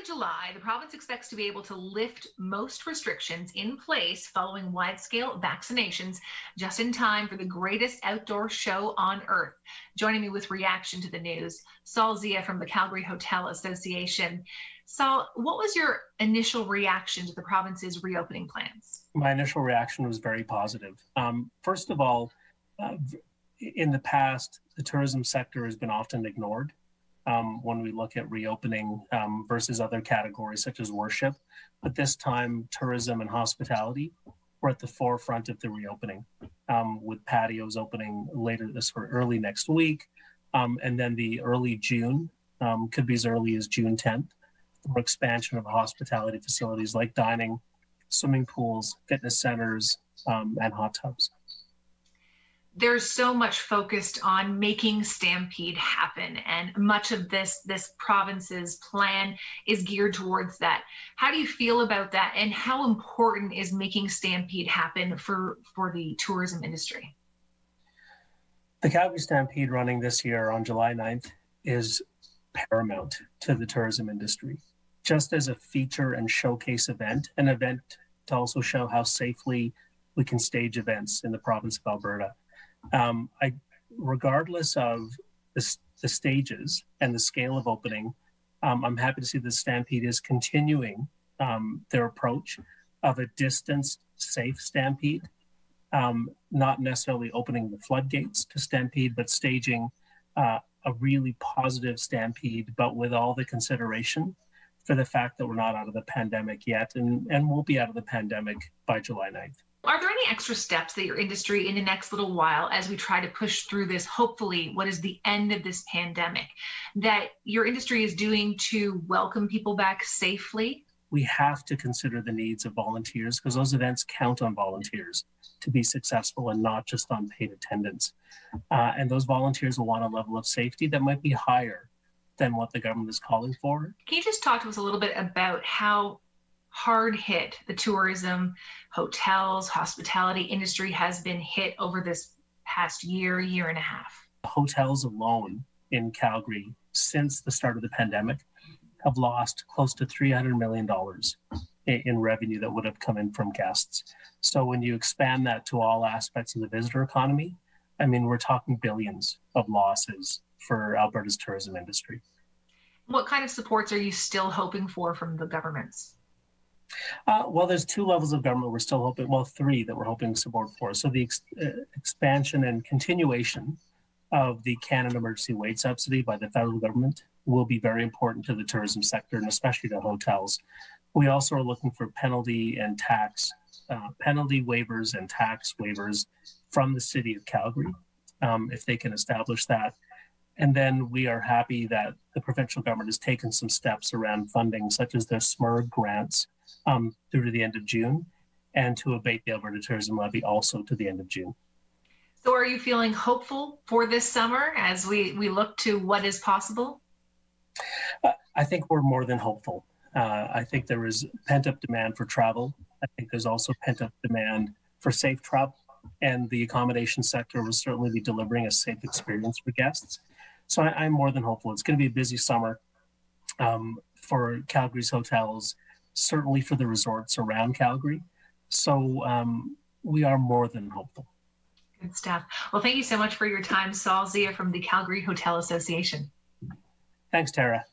of July, the province expects to be able to lift most restrictions in place following wide-scale vaccinations just in time for the greatest outdoor show on earth. Joining me with reaction to the news, Saul Zia from the Calgary Hotel Association. Saul, what was your initial reaction to the province's reopening plans? My initial reaction was very positive. First of all, in the past, the tourism sector has been often ignored when we look at reopening versus other categories such as worship. But this time, tourism and hospitality were at the forefront of the reopening, with patios opening later this or early next week, and then the early June, could be as early as June 10th, for expansion of hospitality facilities like dining, swimming pools, fitness centers, and hot tubs. There's so much focused on making Stampede happen, and much of this province's plan is geared towards that. How do you feel about that, and how important is making Stampede happen for the tourism industry? The Calgary Stampede running this year on July 9th is paramount to the tourism industry. Just as a feature and showcase event, an event to also show how safely we can stage events in the province of Alberta. Regardless of the stages and the scale of opening, I'm happy to see the Stampede is continuing their approach of a distanced, safe Stampede, not necessarily opening the floodgates to Stampede, but staging a really positive Stampede, but with all the consideration for the fact that we're not out of the pandemic yet, and won't be out of the pandemic by July 9th. Are there any extra steps that your industry in the next little while, as we try to push through this, hopefully what is the end of this pandemic, that your industry is doing to welcome people back safely? We have to consider the needs of volunteers, because those events count on volunteers to be successful and not just on paid attendance. And those volunteers will want a level of safety that might be higher than what the government is calling for. Can you just talk to us a little bit about how hard hit the tourism, hotels, hospitality industry has been hit over this past year and a half? Hotels alone in Calgary since the start of the pandemic have lost close to $300 million in revenue that would have come in from guests. So when you expand that to all aspects of the visitor economy, I mean, we're talking billions of losses for Alberta's tourism industry. What kind of supports are you still hoping for from the governments? Well, there's two levels of government we're still hoping, well, three that we're hoping support for. So the expansion and continuation of the Canada Emergency Wage Subsidy by the federal government will be very important to the tourism sector, and especially to hotels. We also are looking for penalty waivers and tax waivers from the city of Calgary, if they can establish that. And then we are happy that the provincial government has taken some steps around funding, such as the SMERG grants through to the end of June, and to abate the Alberta Tourism Levy also to the end of June. So are you feeling hopeful for this summer as we look to what is possible? I think we're more than hopeful. I think there is pent-up demand for travel. I think there's also pent-up demand for safe travel, and the accommodation sector will certainly be delivering a safe experience for guests. So I'm more than hopeful. It's going to be a busy summer for Calgary's hotels, certainly for the resorts around Calgary. So we are more than hopeful. Good stuff. Well, thank you so much for your time, Saul Zia from the Calgary Hotel Association. Thanks, Tara.